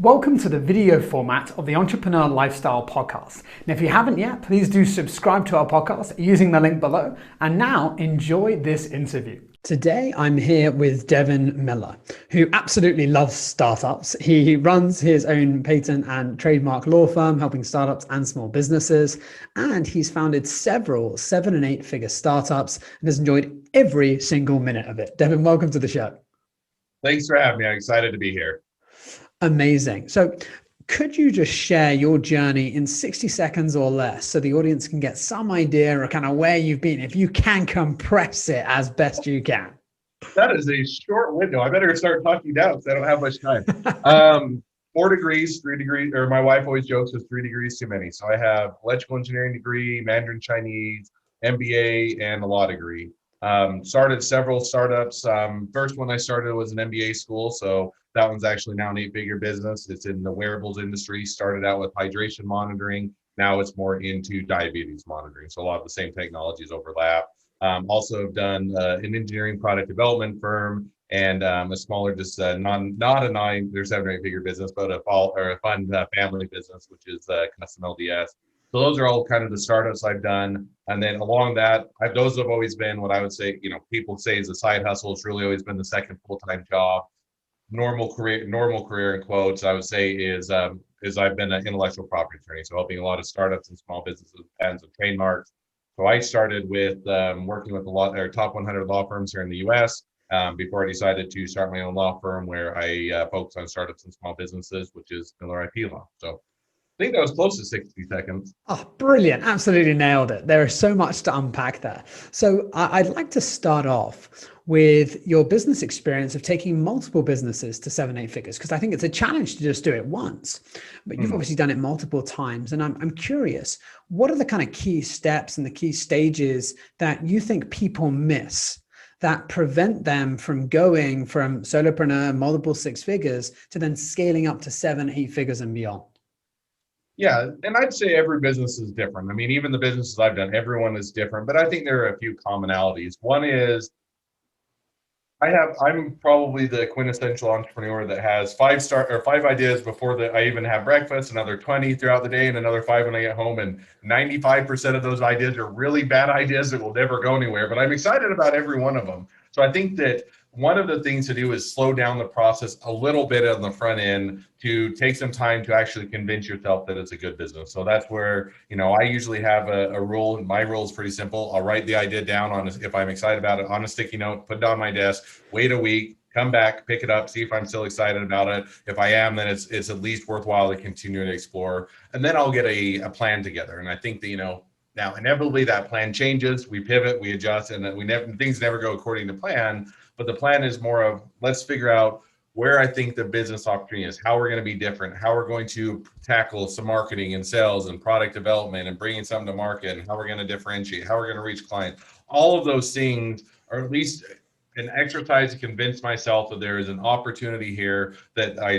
Welcome to the video format of the Entrepreneur Lifestyle Podcast. And if you haven't yet, please do subscribe to our podcast using the link below. And now enjoy this interview. Today, I'm here with Devin Miller, who absolutely loves startups. He runs his own patent and trademark law firm, helping startups and small businesses. And he's founded several 7- and 8-figure startups and has enjoyed every single minute of it. Devin, welcome to the show. Thanks for having me. I'm excited to be here. Amazing. So could you just share your journey in 60 seconds or less so the audience can get some idea of kind of where you've been, if you can compress it as best you can? That is a short window. I better start talking now because I don't have much time. 4 degrees, 3 degrees, or my wife always jokes it's 3 degrees too many. So I have electrical engineering degree, Mandarin Chinese, MBA, and a law degree. Started several startups. First one I started was an MBA school. So that one's actually now an 8-figure business. It's in the wearables industry. Started out with hydration monitoring. Now it's more into diabetes monitoring. So a lot of the same technologies overlap. Also have done an engineering product development firm and a smaller, just not a 9 or 7 or 8-figure business, but a fun family business, which is custom LDS. So those are all kind of the startups I've done. And then along that, those have always been what I would say, people say is a side hustle. It's really always been the second full-time job. Normal career in quotes, I would say is I've been an intellectual property attorney. So helping a lot of startups and small businesses with patents and trademarks. So I started with working with top 100 law firms here in the US before I decided to start my own law firm where I focus on startups and small businesses, which is Miller IP Law. So I think that was close to 60 seconds. Oh, brilliant. Absolutely nailed it. There is so much to unpack there. So I'd like to start off with your business experience of taking multiple businesses to 7, 8 figures, because I think it's a challenge to just do it once, but you've obviously done it multiple times. And I'm curious, what are the kind of key steps and the key stages that you think people miss that prevent them from going from solopreneur, multiple 6 figures to then scaling up to 7, 8 figures and beyond? Yeah, and I'd say every business is different. I mean, even the businesses I've done, everyone is different, but I think there are a few commonalities. One is I'm probably the quintessential entrepreneur that has 5 ideas before I even have breakfast, another 20 throughout the day, and another 5 when I get home. And 95% of those ideas are really bad ideas that will never go anywhere, but I'm excited about every one of them. So I think that one of the things to do is slow down the process a little bit on the front end to take some time to actually convince yourself that it's a good business. So that's where, I usually have a rule, and my rule is pretty simple. I'll write the idea down if I'm excited about it, on a sticky note, put it on my desk, wait a week, come back, pick it up, see if I'm still excited about it. If I am, then it's at least worthwhile to continue to explore. And then I'll get a plan together. And I think that, now inevitably that plan changes, we pivot, we adjust, and things never go according to plan. But the plan is more of, let's figure out where I think the business opportunity is, how we're going to be different, how we're going to tackle some marketing and sales and product development and bringing something to market, and how we're going to differentiate, how we're going to reach clients. All of those things are at least an exercise to convince myself that there is an opportunity here that I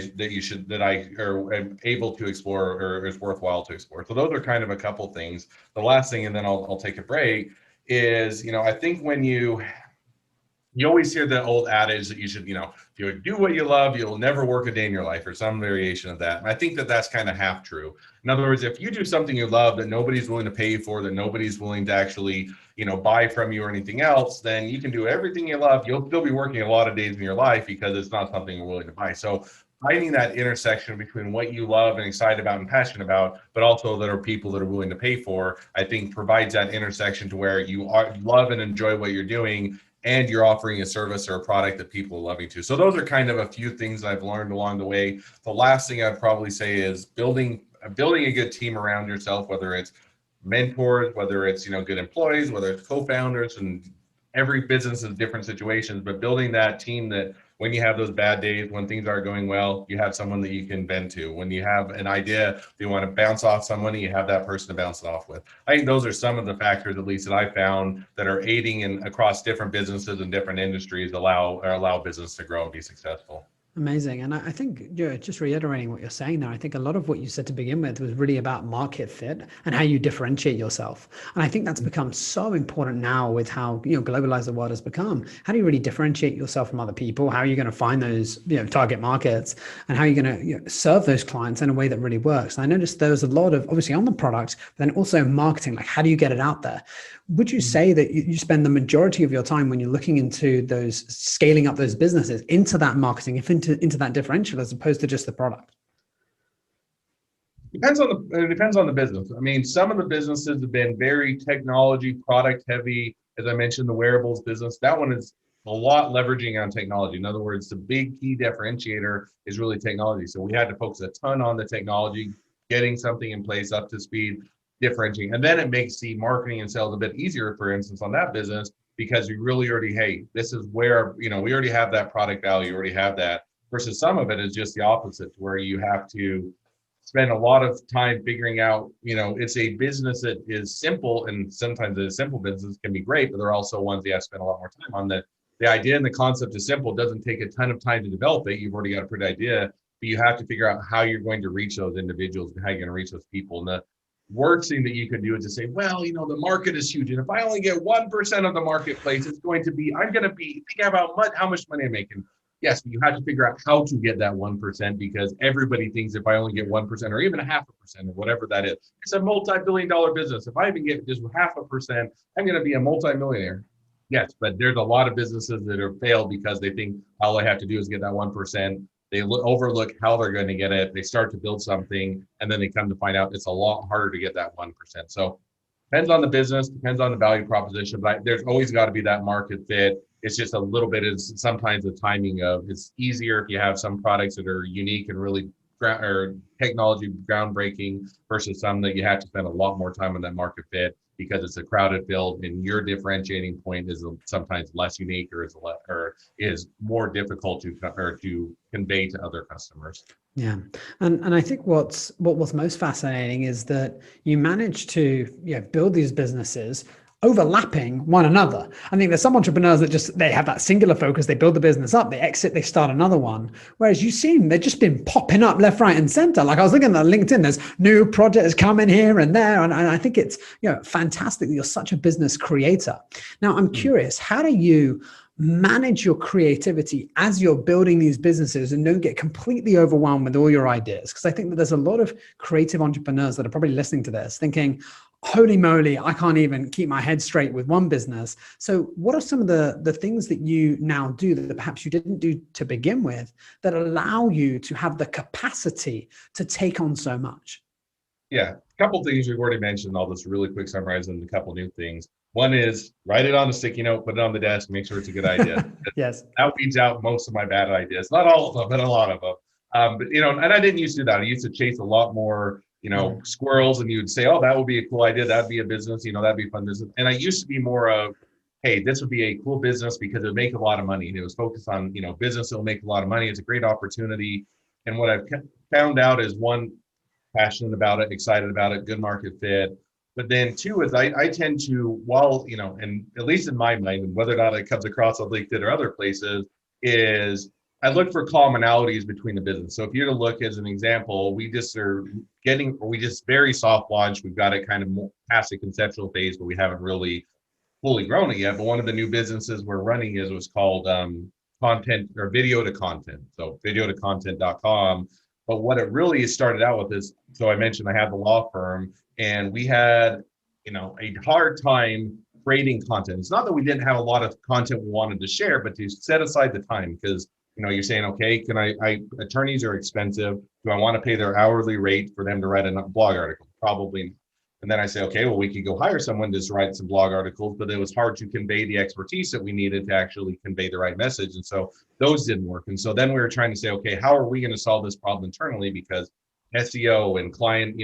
am able to explore or is worthwhile to explore. So those are kind of a couple things. The last thing, and then I'll take a break, is, I think when you always hear the old adage that you should, if you do what you love, you'll never work a day in your life, or some variation of that. And I think that that's kind of half true. In other words, if you do something you love that nobody's willing to pay you for, that nobody's willing to actually, buy from you or anything else, then you can do everything you love. You'll still be working a lot of days in your life because it's not something you're willing to buy. So finding that intersection between what you love and excited about and passionate about, but also that are people that are willing to pay for, I think provides that intersection to where you love and enjoy what you're doing, and you're offering a service or a product that people are loving to. So those are kind of a few things I've learned along the way. The last thing I'd probably say is building a good team around yourself, whether it's mentors, whether it's, good employees, whether it's co-founders, and every business is different situations, but building that team that when you have those bad days, when things aren't going well, you have someone that you can vent to. When you have an idea, if you want to bounce off someone, you have that person to bounce it off with. I think those are some of the factors, at least that I found, that are aiding across different businesses and different industries allow business to grow and be successful. Amazing. And I think, just reiterating what you're saying there, I think a lot of what you said to begin with was really about market fit and how you differentiate yourself. And I think that's become so important now with how, globalized the world has become. How do you really differentiate yourself from other people? How are you going to find those, target markets, and how are you going to serve those clients in a way that really works? And I noticed there was a lot of, obviously on the product, but then also marketing, like how do you get it out there? Would you say that you spend the majority of your time when you're looking into those, scaling up those businesses into that marketing, into that differential, as opposed to just the product? It depends on the business. I mean, some of the businesses have been very technology product heavy. As I mentioned, the wearables business, that one is a lot leveraging on technology. In other words, the big key differentiator is really technology. So we had to focus a ton on the technology, getting something in place up to speed, differentiating. And then it makes the marketing and sales a bit easier, for instance, on that business, because we really already, hey, this is where, we already have that product value, you already have that, versus some of it is just the opposite, where you have to spend a lot of time figuring out, it's a business that is simple, and sometimes the simple business can be great, but there are also ones you have to spend a lot more time on. The idea and the concept is simple, doesn't take a ton of time to develop it. You've already got a pretty idea, but you have to figure out how you're going to reach those individuals and how you're going to reach those people. And the worst thing that you could do is to say, well, the market is huge, and if I only get 1% of the marketplace, it's going to be, I'm going to be thinking about how much money I'm making. Yes, but you have to figure out how to get that 1%, because everybody thinks if I only get 1% or even 0.5% or whatever that is, it's a multi-billion-dollar business. If I even get just 0.5%, I'm going to be a multi-millionaire. Yes, but there's a lot of businesses that have failed because they think all I have to do is get that 1%. They overlook how they're going to get it. They start to build something, and then they come to find out it's a lot harder to get that 1%. So depends on the business, depends on the value proposition, but there's always got to be that market fit. It's just a little bit is sometimes the timing of, it's easier if you have some products that are unique and really or technology groundbreaking versus some that you have to spend a lot more time on that market fit because it's a crowded field and your differentiating point is sometimes less unique or is more difficult to convey to other customers. Yeah. And I think what was most fascinating is that you managed to build these businesses overlapping one another. I think there's some entrepreneurs that they have that singular focus, they build the business up, they exit, they start another one. Whereas you seem, they've just been popping up left, right, and center. Like I was looking at LinkedIn, there's new projects coming here and there. And I think it's fantastic that you're such a business creator. Now I'm curious, how do you manage your creativity as you're building these businesses and don't get completely overwhelmed with all your ideas? Because I think that there's a lot of creative entrepreneurs that are probably listening to this thinking, holy moly, I can't even keep my head straight with one business. So what are some of the things that you now do that perhaps you didn't do to begin with that allow you to have the capacity to take on so much? Yeah, a couple of things you've already mentioned. I'll just really quick summarize and a couple new things. One is write it on a sticky note, put it on the desk, make sure it's a good idea. Yes. That weeds out most of my bad ideas. Not all of them, but a lot of them. But and I didn't used to do that. I used to chase a lot more, squirrels, and you'd say, oh, that would be a cool idea. That'd be a business, that'd be a fun business. And I used to be more of, hey, this would be a cool business because it would make a lot of money. And it was focused on, business that will make a lot of money. It's a great opportunity. And what I've found out is, one, passionate about it, excited about it, good market fit. But then two is I tend to, and at least in my mind, and whether or not it comes across on LinkedIn or other places, is I look for commonalities between the business. So if you're to look as an example, we just very soft launch. We've got it kind of past the conceptual phase, but we haven't really fully grown it yet. But one of the new businesses we're running was called content or video to content. So videotocontent.com. But what it really started out with is, so I mentioned I had the law firm, and we had, a hard time creating content. It's not that we didn't have a lot of content we wanted to share, but to set aside the time, because, you're saying, okay, can attorneys are expensive. Do I want to pay their hourly rate for them to write a blog article? Probably not. And then I say, okay, well, we could go hire someone to write some blog articles, but it was hard to convey the expertise that we needed to actually convey the right message. And so those didn't work. And so then we were trying to say, okay, how are we going to solve this problem internally? Because SEO and client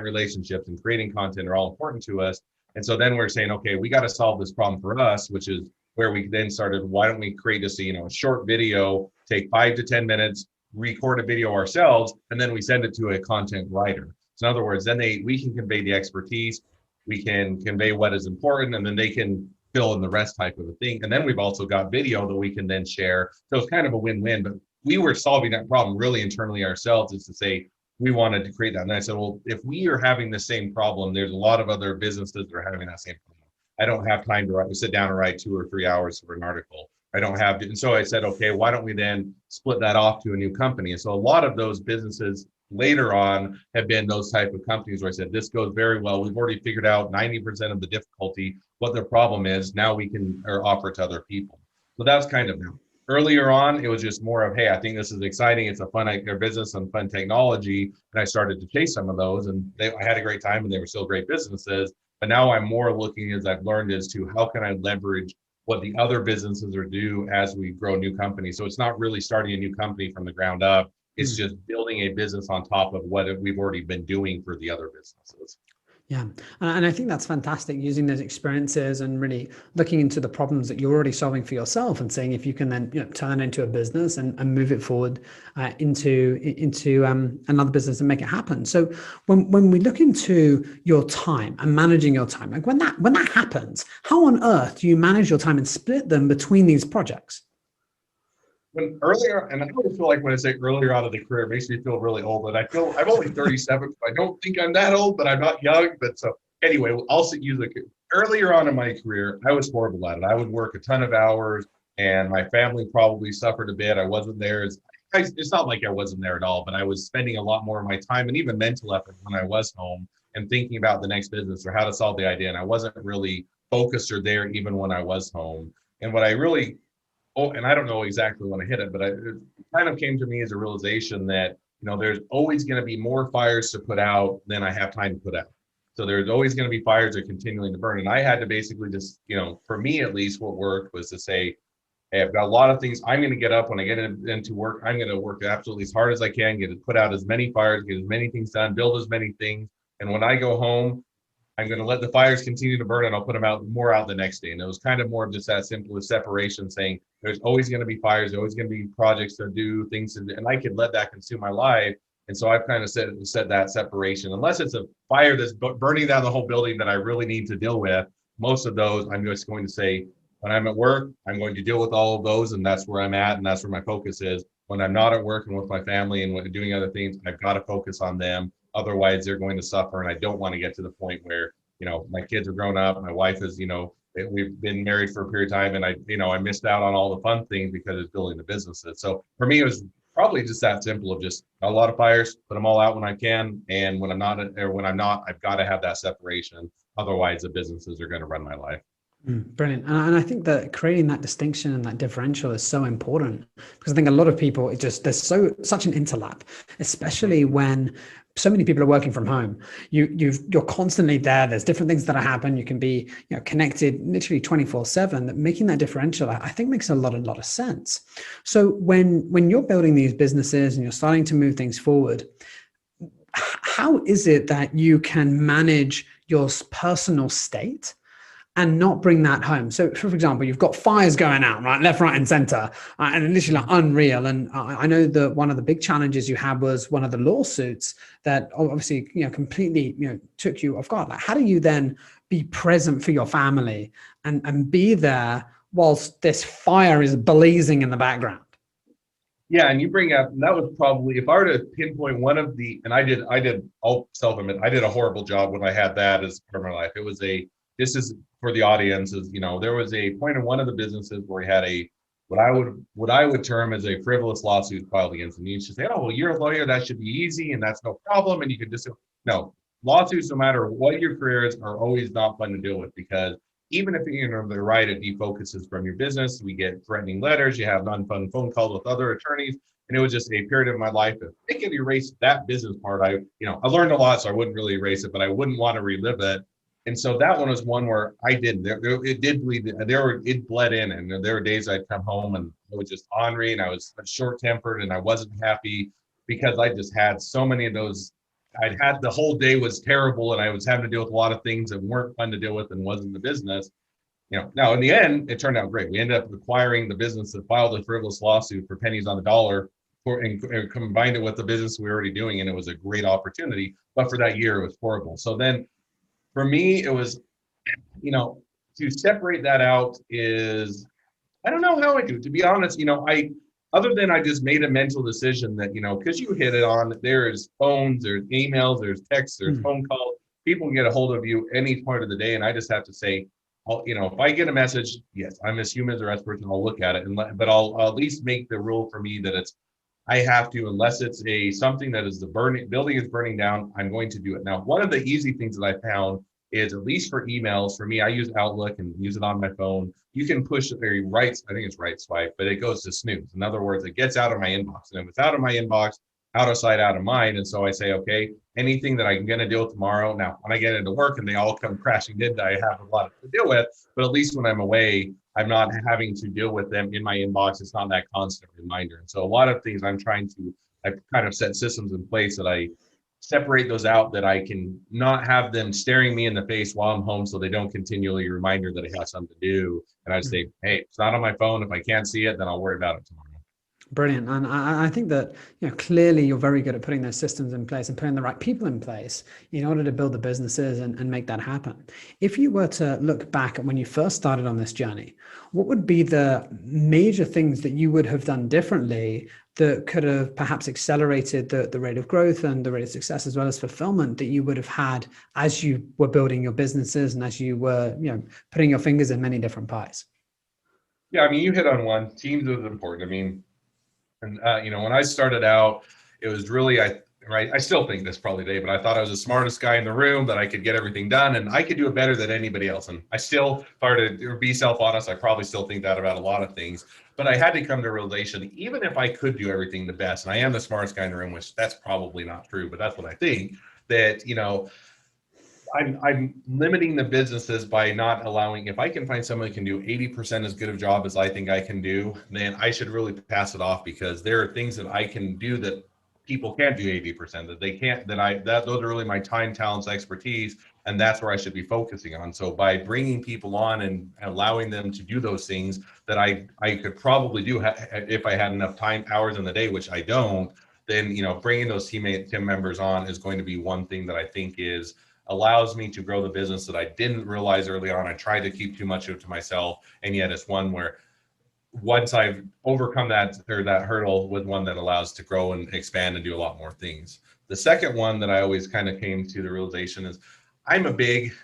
relationships and creating content are all important to us. And so then we're saying, okay, we got to solve this problem for us, which is where we then started, why don't we create just a short video, take 5 to 10 minutes, record a video ourselves, and then we send it to a content writer. So in other words, then we can convey the expertise, we can convey what is important, and then they can fill in the rest type of a thing. And then we've also got video that we can then share. So it's kind of a win-win. But we were solving that problem really internally ourselves, is to say, we wanted to create that. And I said, well, if we are having the same problem, there's a lot of other businesses that are having that same problem. I don't have time to sit down and write 2 or 3 hours for an article. I don't have to. And so I said, okay, why don't we then split that off to a new company? And so a lot of those businesses later on have been those type of companies where I said, this goes very well. We've already figured out 90% of the difficulty, what their problem is. Now we can offer it to other people. So that's kind of new. Earlier on, it was just more of, hey, I think this is exciting. It's a fun business and fun technology. And I started to chase some of those, and I had a great time, and they were still great businesses. But now I'm more looking, as I've learned, as to how can I leverage what the other businesses are do as we grow new companies. So it's not really starting a new company from the ground up. It's just building a business on top of what we've already been doing for the other businesses. Yeah. And I think that's fantastic, using those experiences and really looking into the problems that you're already solving for yourself and saying if you can then turn into a business and move it forward into another business and make it happen. So when we look into your time and managing your time, like when that happens, how on earth do you manage your time and split them between these projects? When earlier, and I always feel like when I say earlier out of the career, it makes me feel really old. And I feel I'm only 37, so I don't think I'm that old, but I'm not young. But so anyway, I'll use it. Earlier on in my career, I was horrible at it. I would work a ton of hours, and my family probably suffered a bit. I wasn't there. It's not like I wasn't there at all, but I was spending a lot more of my time and even mental effort when I was home and thinking about the next business or how to solve the idea. And I wasn't really focused or there even when I was home. And what I really and I don't know exactly when I hit it, but it kind of came to me as a realization that, there's always going to be more fires to put out than I have time to put out. So there's always going to be fires that are continuing to burn. And I had to basically just, for me at least, what worked was to say, hey, I've got a lot of things. I'm going to get up when I get into work. I'm going to work absolutely as hard as I can, get to put out as many fires, get as many things done, build as many things. And when I go home, I'm going to let the fires continue to burn, and I'll put them out the next day. And it was kind of more of just that simple separation, saying there's always going to be fires, there's always going to be projects to do, things to do, and I could let that consume my life. And so I've kind of set that separation. Unless it's a fire that's burning down the whole building that I really need to deal with, most of those I'm just going to say, when I'm at work, I'm going to deal with all of those, and that's where I'm at, and that's where my focus is. When I'm not at work and with my family and doing other things, I've got to focus on them. Otherwise, they're going to suffer. And I don't want to get to the point where, my kids are grown up. My wife is, we've been married for a period of time, and I missed out on all the fun things because it's building the businesses. So for me, it was probably just that simple of just a lot of fires, put them all out when I can. And when I'm not, I've got to have that separation. Otherwise, the businesses are going to run my life. Brilliant. And I think that creating that distinction and that differential is so important, because I think a lot of people, there's such an interlap, especially when so many people are working from home. You're constantly there. There's different things that happen. You can be connected literally 24/7. That making that differential, I think, makes a lot of sense. So when you're building these businesses and you're starting to move things forward, how is it that you can manage your personal state and not bring that home? So, for example, you've got fires going out, right, left, right, and center, and literally unreal. And I know that one of the big challenges you had was one of the lawsuits that obviously, completely, took you off guard. Like, how do you then be present for your family and be there whilst this fire is blazing in the background? Yeah, and you bring up, and that was probably, if I were to pinpoint one of the, and I'll self-admit, I did a horrible job when I had that as part of my life. This is for the audience, there was a point in one of the businesses where we had what I would term as a frivolous lawsuit filed against them. You should say, oh, well, you're a lawyer, that should be easy, and that's no problem, and you could just say, no, lawsuits, no matter what your career is, are always not fun to deal with, because even if they're right, it defocuses from your business. We get threatening letters, you have non-fun phone calls with other attorneys, and it was just a period of my life. If they could erase that business part, I learned a lot, so I wouldn't really erase it, but I wouldn't want to relive it. And so that one was one where I didn't. It did bleed. It bled in, and there were days I'd come home and I was just ornery, and I was short-tempered, and I wasn't happy because I just had so many of those. I'd had the whole day was terrible, and I was having to deal with a lot of things that weren't fun to deal with and wasn't the business. Now in the end, it turned out great. We ended up acquiring the business that filed a frivolous lawsuit for pennies on the dollar, and combined it with the business we were already doing, and it was a great opportunity. But for that year, it was horrible. So then, for me, it was, to separate that out is, I don't know how I do. To be honest, other than I just made a mental decision that, because you hit it on, there's phones, there's emails, there's texts, there's phone calls. People can get a hold of you any part of the day. And I just have to say, if I get a message, yes, I'm as human as the rest person, I'll look at it. But I'll at least make the rule for me that I have to, unless it's something that is building is burning down, I'm going to do it. Now, one of the easy things that I found is, at least for emails, for me, I use Outlook and use it on my phone. You can push it there, I think it's right swipe, but it goes to snooze. In other words, it gets out of my inbox. And if it's out of my inbox, out of sight, out of mind. And so I say, okay, anything that I'm going to deal with tomorrow. Now, when I get into work and they all come crashing in, I have a lot to deal with. But at least when I'm away, I'm not having to deal with them in my inbox. It's not that constant reminder. And so a lot of things I've kind of set systems in place that I separate those out, that I can not have them staring me in the face while I'm home, so they don't continually reminder that I have something to do. And I say, hey, it's not on my phone. If I can't see it, then I'll worry about it tomorrow. Brilliant. And I think that, clearly you're very good at putting those systems in place and putting the right people in place in order to build the businesses and make that happen. If you were to look back at when you first started on this journey, what would be the major things that you would have done differently that could have perhaps accelerated the rate of growth and the rate of success, as well as fulfillment, that you would have had as you were building your businesses and as you were, putting your fingers in many different pies? Yeah, I mean, you hit on one. Teams is important. I mean, and when I started out, it was really, I still think this probably today, but I thought I was the smartest guy in the room, that I could get everything done and I could do it better than anybody else. And I still started to be self-honest. I probably still think that about a lot of things, but I had to come to a realization, even if I could do everything the best, and I am the smartest guy in the room, which that's probably not true, but that's what I think, that, I'm limiting the businesses by not allowing, if I can find someone who can do 80% as good a job as I think I can do, then I should really pass it off, because there are things that I can do that people can't do 80%, that they can't, those are really my time, talents, expertise, and that's where I should be focusing on. So by bringing people on and allowing them to do those things that I could probably do if I had enough time, hours in the day, which I don't, then, bringing those team members on is going to be one thing that I think allows me to grow the business that I didn't realize early on. I tried to keep too much of it to myself, and yet it's one where once I've overcome that hurdle, with one that allows to grow and expand and do a lot more things. The second one that I always kind of came to the realization is, I'm a big,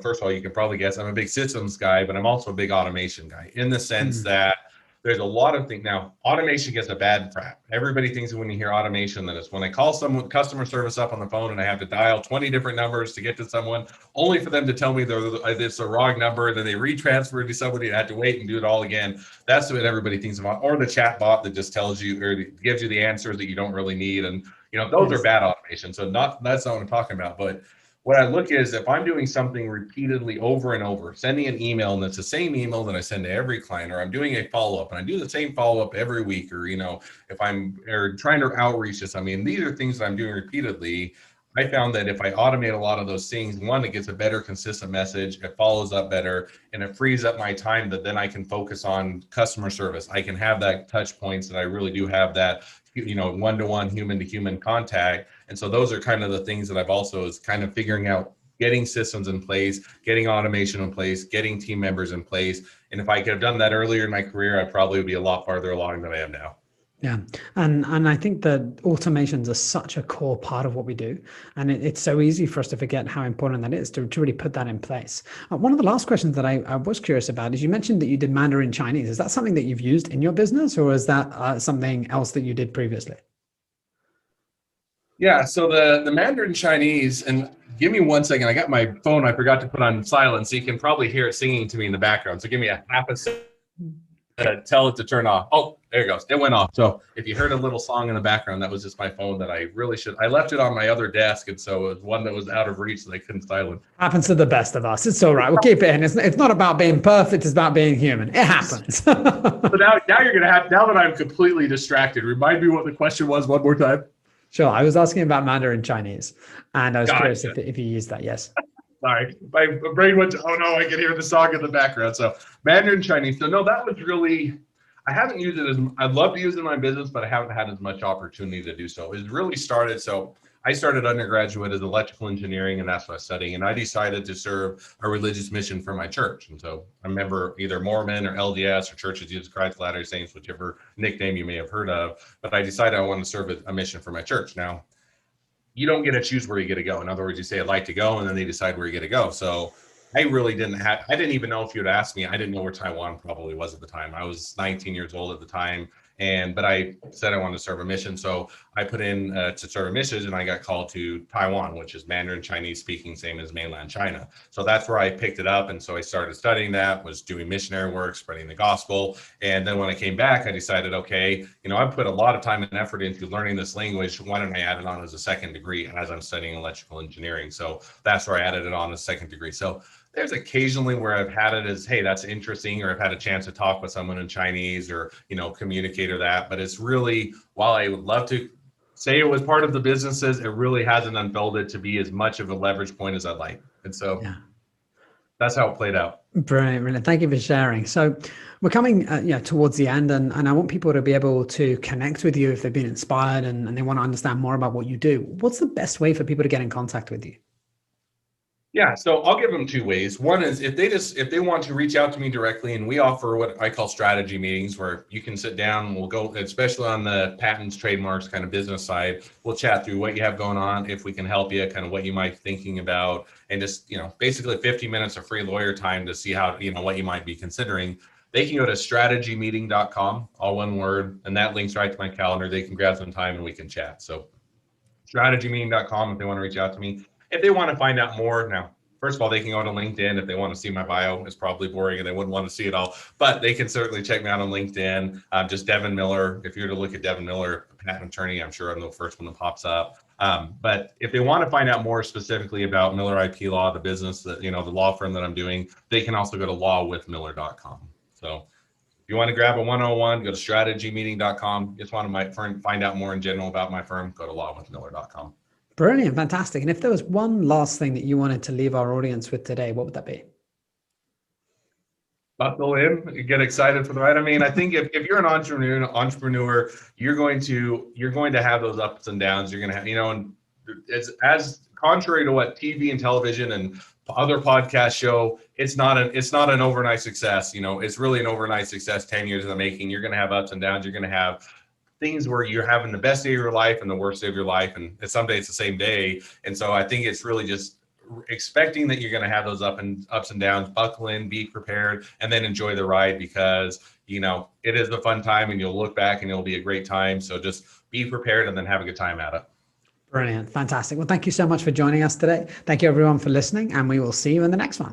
first of all, you can probably guess, I'm a big systems guy, but I'm also a big automation guy, in the sense that there's a lot of things. Now, automation gets a bad rap. Everybody thinks that when you hear automation, that it's when I call someone, customer service, up on the phone, and I have to dial 20 different numbers to get to someone, only for them to tell me it's a wrong number, and then they retransfer to somebody and I have to wait and do it all again. That's what everybody thinks about. Or the chat bot that just tells you, or gives you the answers that you don't really need. And, those are bad automation. So that's not what I'm talking about. But what I look is, if I'm doing something repeatedly over and over, sending an email and it's the same email that I send to every client, or I'm doing a follow-up and I do the same follow-up every week, or, if I'm trying to outreach this, these are things that I'm doing repeatedly. I found that if I automate a lot of those things, one, it gets a better consistent message, it follows up better, and it frees up my time, that then I can focus on customer service. I can have that touch points, that I really do have that, one-to-one, human-to-human contact. And so those are kind of the things that I've also is kind of figuring out, getting systems in place, getting automation in place, getting team members in place. And if I could have done that earlier in my career, I probably would be a lot farther along than I am now. Yeah. And I think that automations are such a core part of what we do. And it's so easy for us to forget how important that is to really put that in place. One of the last questions that I was curious about is, you mentioned that you did Mandarin Chinese. Is that something that you've used in your business, or is that something else that you did previously? Yeah, so the Mandarin Chinese, and give me 1 second. I got my phone, I forgot to put on silent, so you can probably hear it singing to me in the background. So give me a half a second to tell it to turn off. Oh, there it goes. It went off. So if you heard a little song in the background, that was just my phone that I left it on my other desk. And so it was one that was out of reach, so they couldn't silence. Happens to the best of us. It's all right. We'll keep it in. It's not about being perfect. It's about being human. It happens. So now you're going to have, now that I'm completely distracted, remind me what the question was one more time. Sure. I was asking about Mandarin Chinese, and I was curious if you used that. Yes. Sorry, my brain went to, oh no, I can hear the song in the background. So Mandarin Chinese. So no, that was really, I haven't used it I'd love to use it in my business, but I haven't had as much opportunity to do so. It really started, so I started undergraduate as electrical engineering, and that's what I was studying. And I decided to serve a religious mission for my church. And so I'm a member either Mormon or LDS or Church of Jesus Christ of Latter-day Saints, whichever nickname you may have heard of. But I decided I want to serve a mission for my church. Now, you don't get to choose where you get to go. In other words, you say I'd like to go, and then they decide where you get to go. So I really I didn't even know, if you'd asked me, I didn't know where Taiwan probably was at the time. I was 19 years old at the time. But I said I wanted to serve a mission. So I put in to serve a mission, and I got called to Taiwan, which is Mandarin Chinese speaking, same as mainland China. So that's where I picked it up. And so I started studying that, was doing missionary work, spreading the gospel. And then when I came back, I decided, okay, I put a lot of time and effort into learning this language. Why don't I add it on as a second degree as I'm studying electrical engineering? So that's where I added it on as a second degree. So there's occasionally where I've had it as, hey, that's interesting, or I've had a chance to talk with someone in Chinese, or, communicate or that. But it's really, while I would love to say it was part of the businesses, it really hasn't unfolded to be as much of a leverage point as I'd like. And so that's how it played out. Brilliant. Thank you for sharing. So we're coming towards the end, and I want people to be able to connect with you if they've been inspired and they want to understand more about what you do. What's the best way for people to get in contact with you? Yeah, so I'll give them two ways. One is if they want to reach out to me directly, and we offer what I call strategy meetings, where you can sit down, we'll go, especially on the patents, trademarks kind of business side, we'll chat through what you have going on, if we can help you, kind of what you might be thinking about, and just, basically 50 minutes of free lawyer time to see how, what you might be considering. They can go to strategymeeting.com, all one word, and that links right to my calendar. They can grab some time and we can chat. So strategymeeting.com if they want to reach out to me. If they want to find out more, now, first of all, they can go to LinkedIn. If they want to see my bio, it's probably boring and they wouldn't want to see it all, but they can certainly check me out on LinkedIn. Just Devin Miller. If you were to look at Devin Miller, patent attorney, I'm sure I'm the first one that pops up. But if they want to find out more specifically about Miller IP Law, the business, that, the law firm that I'm doing, they can also go to lawwithmiller.com. So if you want to grab a 101, go to strategymeeting.com. Just want to find out more in general about my firm, go to lawwithmiller.com. Brilliant. Fantastic. And if there was one last thing that you wanted to leave our audience with today, what would that be? Buckle in, get excited for the ride. I mean, I think if you're an entrepreneur, you're going to have those ups and downs. You're going to have, and as contrary to what TV and television and other podcasts show, it's not an overnight success. It's really an overnight success, 10 years in the making. You're going to have ups and downs. You're going to have things where you're having the best day of your life and the worst day of your life, and someday it's the same day. And so I think it's really just expecting that you're going to have those ups and downs. Buckle in, be prepared, and then enjoy the ride, because it is a fun time, and you'll look back and it'll be a great time. So just be prepared and then have a good time at it. Brilliant. Fantastic. Well, thank you so much for joining us today. Thank you everyone for listening, and we will see you in the next one.